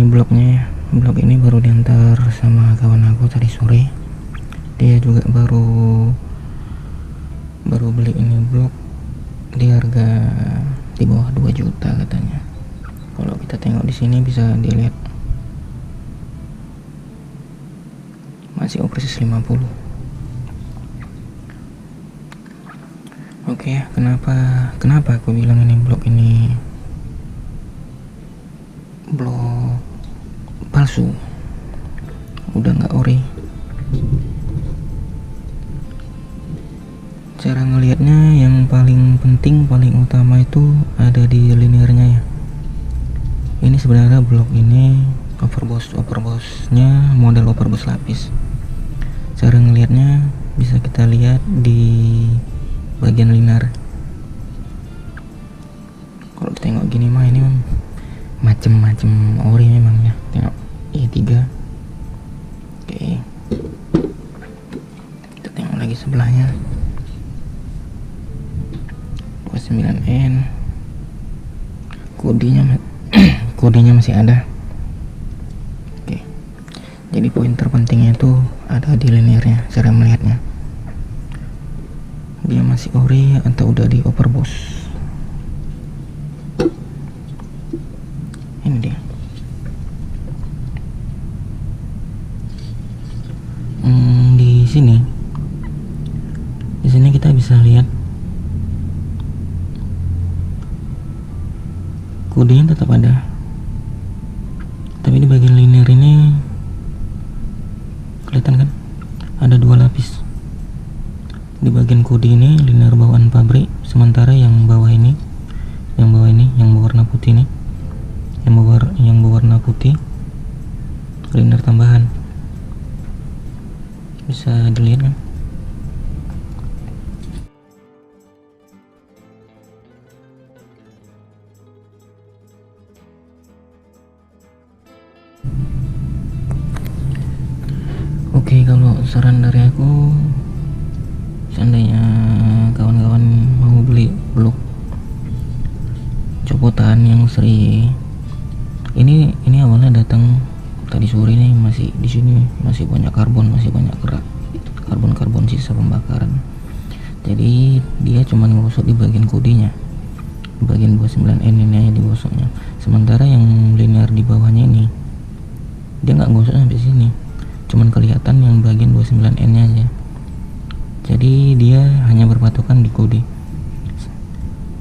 ini bloknya ya. Blok ini baru diantar sama kawan aku tadi sore. Dia juga baru beli ini blok di harga di bawah 2 juta katanya. Kalau kita tengok di sini bisa dilihat masih oversis 50. Oke, kenapa aku bilang ini blok palsu, udah nggak ori. Cara ngelihatnya yang paling penting, paling utama itu ada di linearnya ya. Ini sebenarnya blok ini overbossnya model overboss lapis. Cara ngelihatnya bisa kita lihat di bagian linear. Kalau tengok gini mah ini macem-macem ori memang ya. Tengok E3. Oke, kita tengok lagi sebelahnya 29N. kodenya masih ada. Oke, jadi poin terpentingnya itu ada di linearnya. Cara melihatnya dia masih ori atau udah di overboss. Ini dia. Di sini kita bisa lihat kodenya tetap ada, tapi di bagian linear ini kelihatan kan ada 2 lapis. Di bagian kode ini linear bawaan pabrik, sementara yang bawah ini yang berwarna putih ini, yang berwarna putih linear tambahan. Bisa dilihat kan? Oke, kalau saran dari aku, seandainya kawan-kawan mau beli blok copotan yang seri ini awalnya datang tadi sore nih, masih di sini masih banyak karbon, masih banyak kerak karbon sisa pembakaran. Jadi dia cuma ngosok di bagian kodenya, di bagian 29N ini aja digosoknya. Sementara yang linear di bawahnya ini dia nggak gosok sampai sini, cuman kelihatan yang bagian 29N nya aja. Jadi dia hanya berpatokan di kode.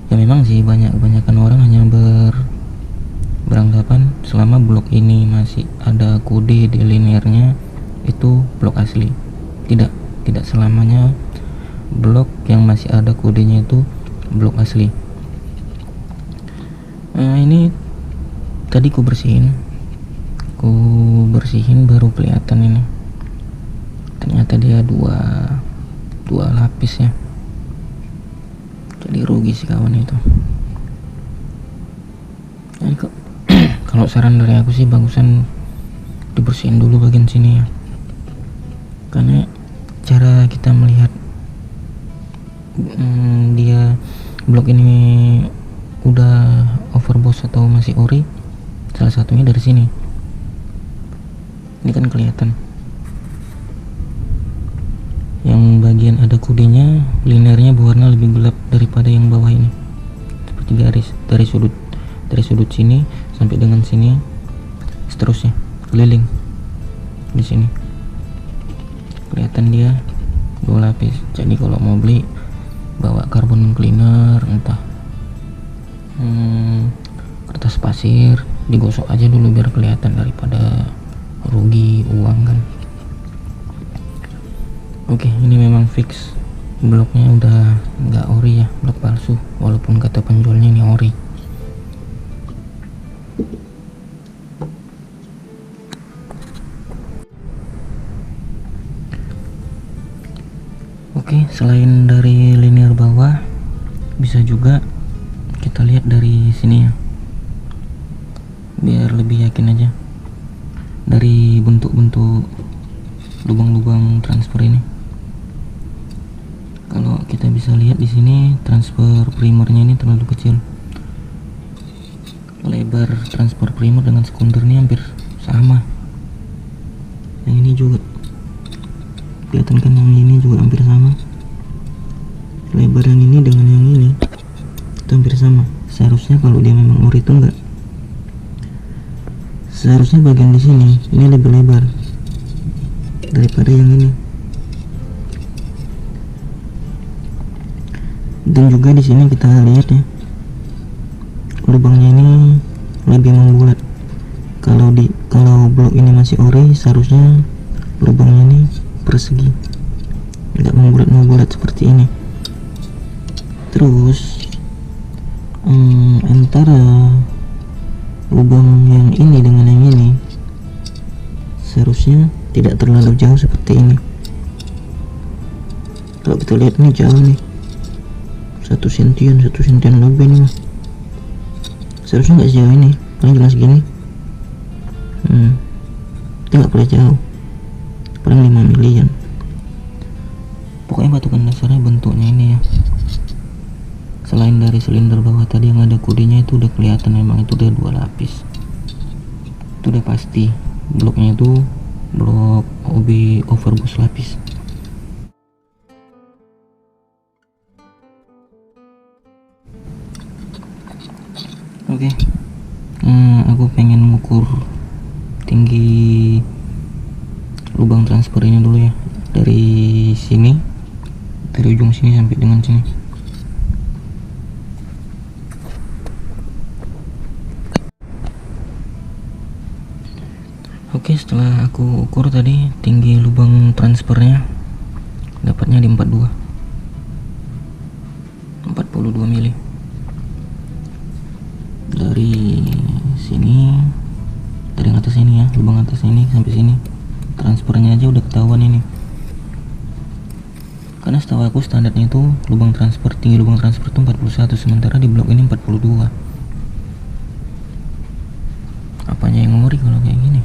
Ya memang sih kebanyakan orang hanya beranggapan selama blok ini masih ada kode di linearnya itu blok asli. Tidak selamanya blok yang masih ada kodenya itu blok asli. Nah, ini tadi ku bersihin baru kelihatan ini. Ternyata dia dua lapis ya. Jadi rugi sih kawan itu. Jadi kalau saran dari aku sih bagusan dibersihin dulu bagian sini ya. Karena cara kita melihat dia blok ini udah overboss atau masih ori, salah satunya dari sini. Ini kan kelihatan yang bagian ada kodenya, linearnya berwarna lebih gelap daripada yang bawah ini, seperti garis dari sudut sini sampai dengan sini, seterusnya keliling di sini kelihatan dia 2 lapis. Jadi kalau mau beli bawa carbon cleaner, entah kertas pasir, digosok aja dulu biar kelihatan daripada rugi uang kan. Oke, ini memang fix bloknya udah nggak ori ya, blok palsu, walaupun kata penjualnya ini ori. Oke, selain dari linear bawah, bisa juga kita lihat dari sini ya, biar lebih yakin aja. Dari bentuk-bentuk lubang-lubang transfer ini, kalau kita bisa lihat di sini transfer primernya ini terlalu kecil. lebar transfer primer dengan sekunder ini hampir sama. Yang ini juga kelihatan kan, yang ini juga hampir sama. Lebar yang ini dengan yang ini itu hampir sama. Seharusnya kalau dia memang ori itu enggak, seharusnya bagian di sini ini lebih lebar daripada yang ini. Dan juga di sini kita lihat ya, lubangnya ini lebih membulat. Kalau blok ini masih ori, seharusnya lubangnya ini persegi, tidak membulat seperti ini. Terus antara lubang yang ini dengan yang ini seharusnya tidak terlalu jauh seperti ini. Kalau kita lihat ini jauh nih, 1 sentian lebih nih mas. Seharusnya nggak sejauh ini, paling cuma segini. Itu nggak boleh jauh, paling 5 milian. Pokoknya batukan dasarnya bentuknya ini ya. Selain dari silinder bawah tadi yang ada kodenya, itu udah kelihatan memang itu udah 2 lapis. Itu udah pasti bloknya itu blok OB overboost lapis. Oke. Aku pengen ngukur tinggi lubang transfer ini dulu ya, dari sini, dari ujung sini sampai dengan sini. Oke, setelah aku ukur tadi tinggi lubang transfernya dapatnya di 42 mili. Dari sini, dari atas ini ya, lubang atas ini sampai sini transfernya aja udah ketahuan ini. Karena setahu aku standarnya itu lubang transfer, tinggi lubang transfer itu 41, sementara di blok ini 42. Apanya yang ngori kalau kayak gini?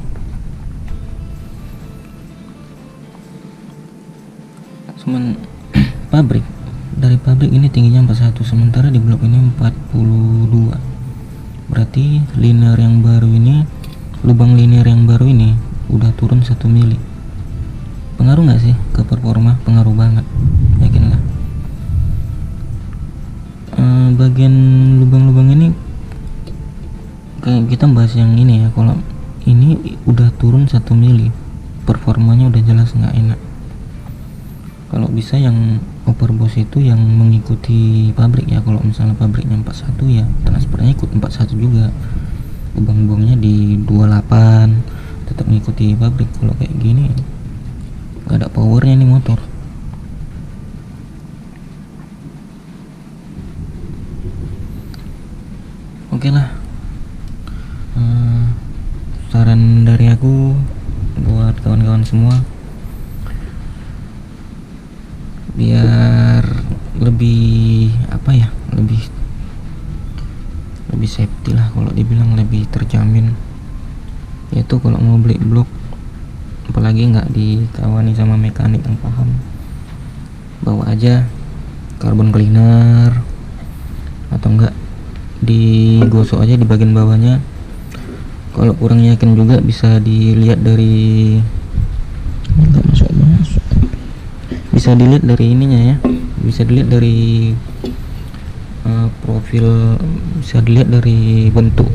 Dari pabrik ini tingginya 41, sementara di blok ini 42. Berarti linear yang baru ini, lubang linear yang baru ini udah turun 1 mili. Pengaruh nggak sih ke performa? Pengaruh banget, yakin lah. Bagian lubang-lubang ini kayak kita bahas yang ini ya, kalau ini udah turun 1 mili, performanya udah jelas nggak enak. Kalau bisa yang overboost itu yang mengikuti pabrik ya. Kalau misalnya pabriknya 41 ya transfernya ikut 41 juga, lubang-lubangnya di 28, tetap mengikuti pabrik. Kalau kayak gini gak ada powernya nih motor. Oke lah, saran dari aku buat kawan-kawan semua, biar lebih lebih safety lah, kalau dibilang lebih terjamin, yaitu kalau mau beli blok, apalagi nggak ditawani sama mekanik yang paham, bawa aja carbon cleaner, atau enggak digosok aja di bagian bawahnya. Kalau kurang yakin juga bisa dilihat dari ininya ya, bisa dilihat dari profil, bisa dilihat dari bentuk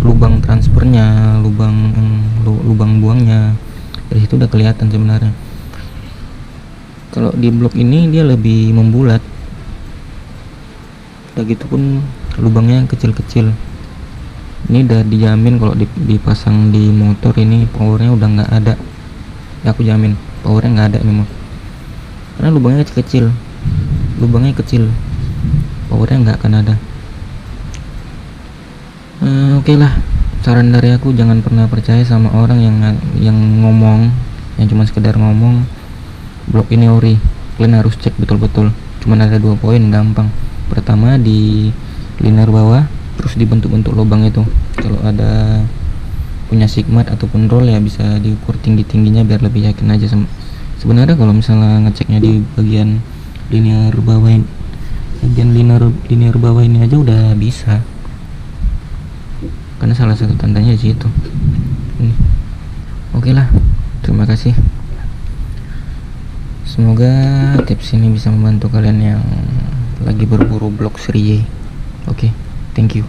lubang transfernya, lubang buangnya. Dari situ udah kelihatan sebenarnya. Kalau di blok ini dia lebih membulat, udah gitu pun lubangnya kecil-kecil. Ini udah dijamin kalau dipasang di motor ini powernya udah nggak ada ya, aku jamin powernya nggak ada memang, karena lubangnya kecil, powernya nggak akan ada. Oke lah, saran dari aku, jangan pernah percaya sama orang yang ngomong, yang cuma sekedar ngomong blok ini ori. Kalian harus cek betul-betul. Cuman ada 2 poin gampang. Pertama, di linear bawah, terus dibentuk-bentuk lubang itu. Kalau ada punya sigmat ataupun roll ya bisa diukur tingginya biar lebih yakin aja. Sebenarnya kalau misalnya ngeceknya di bagian linear bawah ini aja udah bisa. karena salah satu tandanya di situ. Oke lah, terima kasih. Semoga tips ini bisa membantu kalian yang lagi berburu blok seri Y. Oke, thank you.